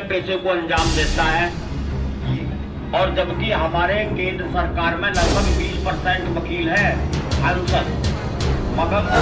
पेशे को अंजाम देता है, और जबकि हमारे केंद्र सरकार में लगभग 20% वकील है, सांसद, मगर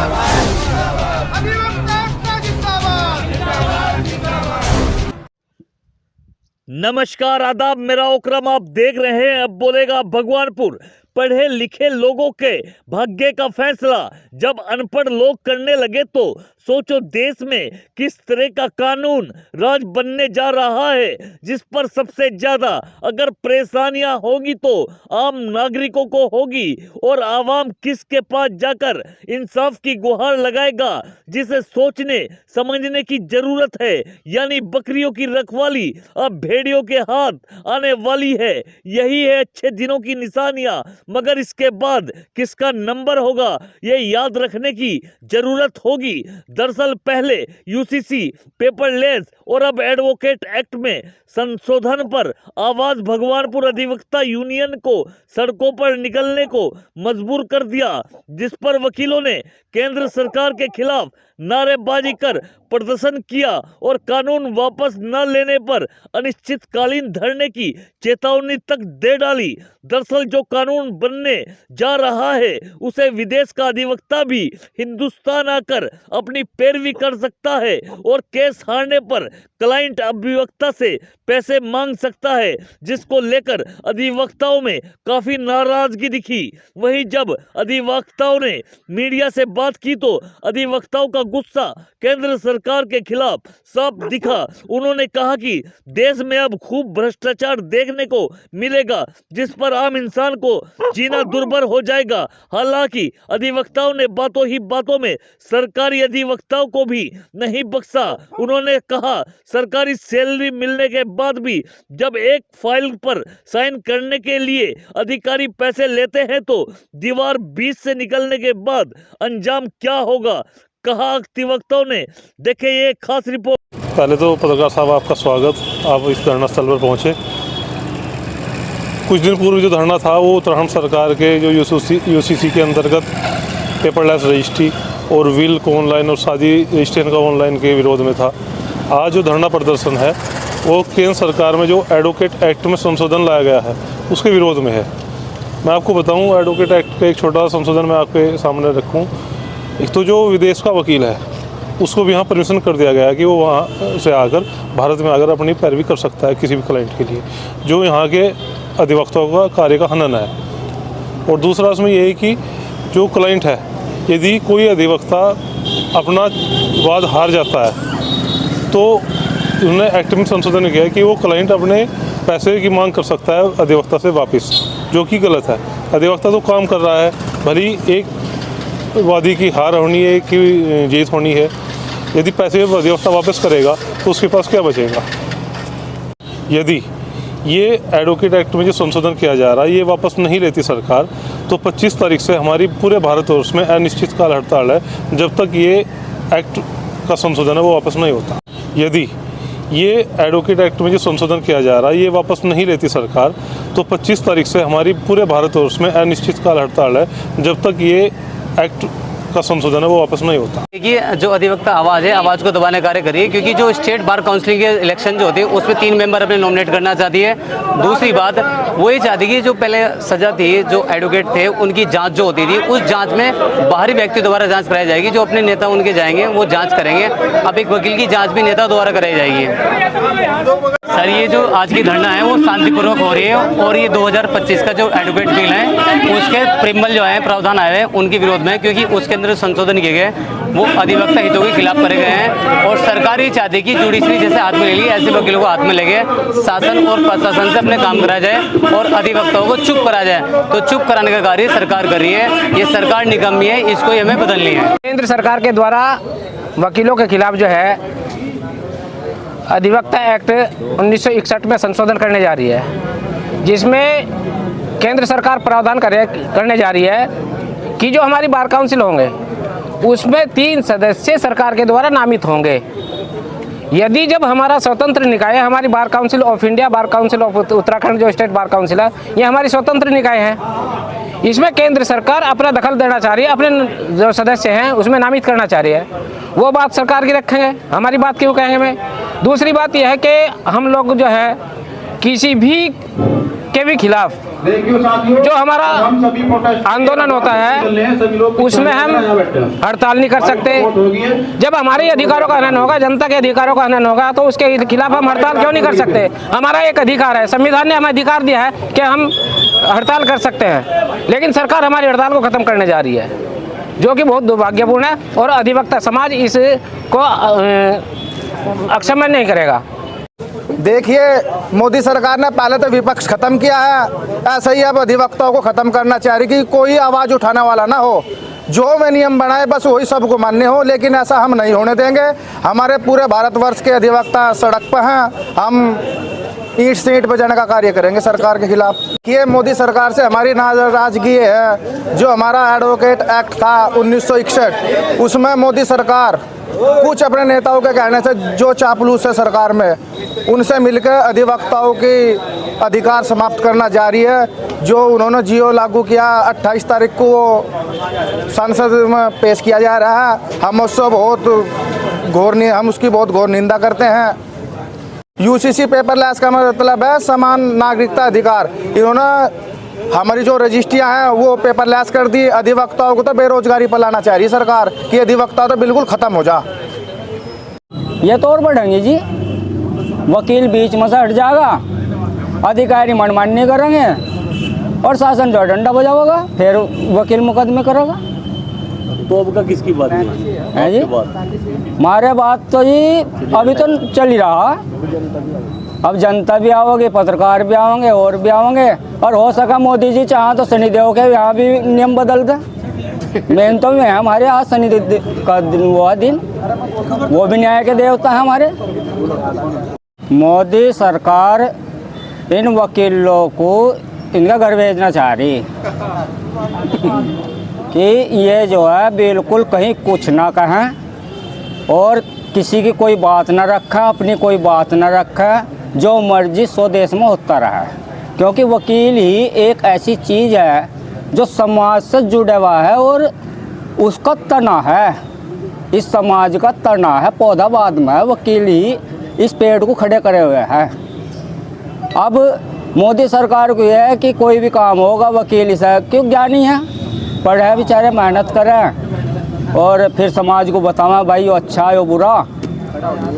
नमस्कार, आदाब, मेरा ओकरम आप देख रहे हैं। अब बोलेगा भगवानपुर। पढ़े लिखे लोगों के भाग्य का फैसला जब अनपढ़ लोग करने लगे तो सोचो देश में किस तरह का कानून राज बनने जा रहा है, जिस पर सबसे ज्यादा अगर परेशानियां होगी तो आम नागरिकों को होगी, और आवाम किसके पास जाकर इंसाफ की गुहार लगाएगा, जिसे सोचने समझने की जरूरत है। यानी बकरियों की रखवाली अब भेड़ियों के हाथ आने वाली है। यही है अच्छे दिनों की निशानियां, मगर इसके बाद किसका नंबर होगा ये याद रखने की जरूरत होगी। दरअसल पहले यूसीसी, पेपरलेस और अब एडवोकेट एक्ट में संशोधन पर आवाज भगवानपुर अधिवक्ता यूनियन को सड़कों पर निकलने को मजबूर कर दिया, जिस पर वकीलों ने केंद्र सरकार के खिलाफ नारेबाजी कर प्रदर्शन किया और कानून वापस न लेने पर अनिश्चितकालीन धरने की चेतावनी तक दे डाली। दरअसल जो कानून बनने जा रहा है उसे विदेश का अधिवक्ता भी हिंदुस्तान आकर अपनी पैरवी कर सकता है, और केस हारने पर क्लाइंट अभिवक्ता से पैसे मांग सकता है, जिसको लेकर अधिवक्ताओं में काफी नाराजगी दिखी। वहीं जब अधिवक्ताओं ने मीडिया से बात की तो अधिवक्ताओं का गुस्सा केंद्र सरकार के खिलाफ साफ दिखा। उन्होंने कहा कि देश में अब खूब भ्रष्टाचार देखने को मिलेगा, जिस पर आम इंसान को जीना दुर्भर हो जाएगा। हालांकि अधिवक्ताओं ने बातों ही बातों में सरकारी अधिवक्ताओं को भी नहीं बख्शा। उन्होंने कहा सरकारी सैलरी मिलने के बाद भी जब एक फाइल पर साइन करने के लिए अधिकारी पैसे लेते हैं तो दीवार बीच से निकलने के बाद अंजाम क्या होगा, कहा अधिवक्ताओं ने। देखे ये खास रिपोर्ट। पहले तो पत्रकार साहब आपका स्वागत, आप इस धरना स्थल पर पहुंचे। कुछ दिन पूर्व जो धरना था वो उत्तराखंड सरकार के जो यूसीसी के अंतर्गत पेपरलेस रजिस्ट्री और विल को ऑनलाइन और शादी रजिस्ट्रेशन का ऑनलाइन के विरोध में था। आज जो धरना प्रदर्शन है वो केंद्र सरकार में जो एडवोकेट एक्ट में संशोधन लाया गया है उसके विरोध में है। मैं आपको बताऊं, एडवोकेट एक्ट का एक छोटा संशोधन मैं आपके सामने रखूं। एक तो जो विदेश का वकील है उसको भी यहाँ परमिशन कर दिया गया है कि वो वहाँ से आकर भारत में आकर अपनी पैरवी कर सकता है किसी भी क्लाइंट के लिए, जो यहाँ के अधिवक्ताओं का कार्य का हनन है। और दूसरा उसमें ये है कि जो क्लाइंट है, यदि कोई अधिवक्ता अपना वाद हार जाता है तो उन्होंने एक्ट में संशोधन किया है कि वो क्लाइंट अपने पैसे की मांग कर सकता है अधिवक्ता से वापस, जो कि गलत है। अधिवक्ता तो काम कर रहा है, भली एक वादी की हार होनी है कि जीत होनी है, यदि पैसे अधिवक्ता वापस करेगा तो उसके पास क्या बचेगा। यदि ये एडवोकेट एक्ट में जो संशोधन किया जा रहा है ये वापस नहीं लेती सरकार तो 25 तारीख से हमारी पूरे भारतवर्ष में अनिश्चितकाल हड़ताल है, जब तक ये एक्ट का संशोधन है वो वापस नहीं होता। यदि ये एडवोकेट एक्ट में जो संशोधन किया जा रहा है ये वापस नहीं लेती सरकार तो 25 तारीख से हमारी पूरे भारतवर्ष में अनिश्चितकाल हड़ताल है, जब तक ये एक्ट का संशोधन है वो वापस नहीं होता। देखिए, जो अधिवक्ता आवाज़ है, आवाज़ को दबाने कार्य करिए, क्योंकि जो स्टेट बार काउंसिल के इलेक्शन जो होते हैं उसमें 3 मेंबर अपने नॉमिनेट करना चाहती है। दूसरी बात वो ये चाहती है कि जो पहले सजा थी, जो एडवोकेट थे उनकी जांच जो होती थी उस जांच में बाहरी व्यक्ति द्वारा जांच कराई जाएगी, जो अपने नेता उनके जाएंगे वो जाँच करेंगे। अब एक वकील की जाँच भी नेता द्वारा कराई जाएगी। सर, ये जो आज की धरना है वो शांतिपूर्वक हो रही है, और ये 2025 का जो एडवोकेट बिल है उसके प्रिमल जो है प्रावधान आए हैं उनके विरोध में, क्योंकि उसके अंदर संशोधन किए गए वो अधिवक्ता हितों के खिलाफ करे गए हैं। और सरकार ये चाहती है कि जुडिशरी जैसे हाथ में ले ली, ऐसे वकीलों को हाथ में लेके शासन और प्रशासन से अपने काम कराया जाए और अधिवक्ताओं को चुप कराया जाए। तो चुप कराने का कार्य सरकार कर रही है, ये सरकार निकम्मी है, इसको हमें बदलनी है। केंद्र सरकार के द्वारा वकीलों के खिलाफ जो है अधिवक्ता एक्ट 1961 में संशोधन करने जा रही है, जिसमें केंद्र सरकार प्रावधान करने जा रही है कि जो हमारी बार काउंसिल होंगे उसमें 3 सदस्य सरकार के द्वारा नामित होंगे। यदि जब हमारा स्वतंत्र निकाय है, हमारी bar council of India, bar council of Uttarakhand जो स्टेट बार काउंसिल है, ये हमारी स्वतंत्र निकाय है। इसमें केंद्र सरकार अपना दखल देना चाह रही है, अपने जो सदस्य हैं उसमें नामित करना चाह रही है। वो बात सरकार की रखेंगे, हमारी बात क्यों कहेंगे मैं। दूसरी बात यह है कि हम लोग जो है किसी भी के भी खिलाफ जो हमारा आंदोलन होता है उसमें हम हड़ताल नहीं कर सकते। जब हमारे अधिकारों का हनन होगा, जनता के अधिकारों का हनन होगा, तो उसके खिलाफ हम हड़ताल क्यों नहीं कर सकते। हमारा एक अधिकार है, संविधान ने हमें अधिकार दिया है कि हम हड़ताल कर सकते हैं, लेकिन सरकार हमारी हड़ताल को खत्म करने जा रही है, जो कि बहुत दुर्भाग्यपूर्ण है और अधिवक्ता समाज इसको अक्षम्य नहीं करेगा। देखिए, मोदी सरकार ने पहले तो विपक्ष खत्म किया है, ऐसा ही अब अधिवक्ताओं को खत्म करना चाह रही कि कोई आवाज़ उठाने वाला ना हो, जो वे नियम बनाए बस वही सबको मान्य हो। लेकिन ऐसा हम नहीं होने देंगे। हमारे पूरे भारतवर्ष के अधिवक्ता सड़क पर हैं, हम ईंट से ईंट बजाने का कार्य करेंगे सरकार के खिलाफ। ये मोदी सरकार से हमारी नाराजगी है। जो हमारा एडवोकेट एक्ट था 1961, उसमें मोदी सरकार कुछ अपने नेताओं के कहने से जो चापलूस है सरकार में, उनसे मिलकर अधिवक्ताओं की अधिकार समाप्त करना जारी है। जो उन्होंने जियो लागू किया 28 तारीख को वो संसद में पेश किया जा रहा है, हम उससे हम उसकी बहुत घोर निंदा करते हैं। यूसीसी पेपरलेस का मतलब है समान नागरिकता अधिकार। इन्होंने हमारी जो रजिस्ट्रियाँ हैं वो पेपरलेस कर दी। अधिवक्ताओं को तो बेरोजगारी पर लाना चाह रही है सरकार कि अधिवक्ता तो बिल्कुल ख़त्म हो जा। ये तो और बढ़ेंगे जी, वकील बीच में से हट जाएगा, अधिकारी मनमानी करेंगे और शासन जो डंडा बजाएगा, फिर वकील मुकदमे करेगा। तो अब का किसकी बात है जी? हमारे बात तो जी अभी तो चल ही रहा। अब जनता भी आओगे, पत्रकार भी आओगे और भी आओगे, और हो सका मोदी जी चाह तो शनिदेव के यहाँ भी नियम बदल दे। मेन तो में हमारे आज शनिदेव का दिन वो भी न्याय के देवता है हमारे। मोदी सरकार इन वकीलों को इनका घर भेजना चाह रही कि ये जो है बिल्कुल कहीं कुछ ना कहें और किसी की कोई बात ना रखा, अपनी कोई बात ना रखा, जो मर्जी स्वदेश में होता रहा है। क्योंकि वकील ही एक ऐसी चीज़ है जो समाज से जुड़ा हुआ है और उसका तना है, इस समाज का तना है, पौधा बाद में है। वकील ही इस पेड़ को खड़े करे हुए हैं। अब मोदी सरकार को यह है कि कोई भी काम होगा वकील से, क्यों ज्ञानी है, पढ़े बेचारे, मेहनत करें और फिर समाज को बतावा भाई वो अच्छा है वो बुरा,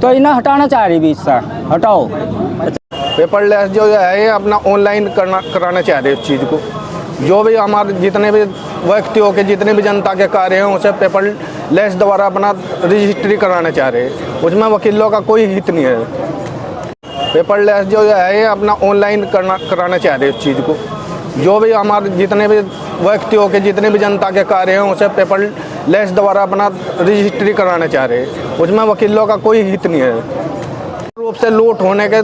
तो इन्हें हटाना चाह रही बीच से, हटाओ। पेपरलेस जो है ये अपना ऑनलाइन कराना चाह रहे इस चीज़ को। जो भी हमारे जितने भी व्यक्तियों के जितने भी जनता के कार्य हैं उसे पेपरलेस द्वारा अपना रजिस्ट्री कराना चाह रहे हैं। उसमें वकीलों का कोई हित नहीं है। पेपरलेस जो है ये अपना ऑनलाइन कराना चाह रहे इस चीज़ को। जो भी हमारे जितने भी व्यक्तियों के जितने भी जनता के कार्य हैं उसे पेपरलेस द्वारा अपना रजिस्ट्री कराना चाह रहे हैं। उसमें वकीलों का कोई हित नहीं है। रूप से लूट होने के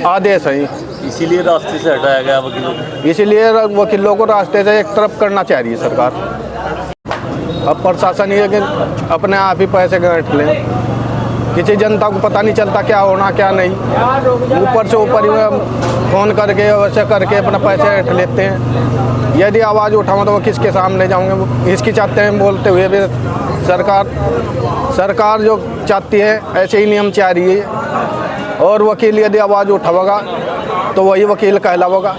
आदेश हैं, इसीलिए रास्ते से हटाया गया वकीलों को। इसीलिए वकीलों को रास्ते से एक तरफ करना चाह रही है सरकार। अब प्रशासन ये कि अपने आप ही पैसे गांठ लें, किसी जनता को पता नहीं चलता क्या होना क्या नहीं, ऊपर से ऊपर ही फ़ोन करके वैसे करके अपना पैसे ऐंठ लेते हैं। यदि आवाज़ उठाऊँ तो वो किसके सामने जाऊँगे, इसकी चाहते हैं बोलते हुए भी। सरकार जो चाहती है ऐसे ही नियम चाह रही है, और वकील यदि आवाज़ उठावेगा तो वही वकील कहलावेगा।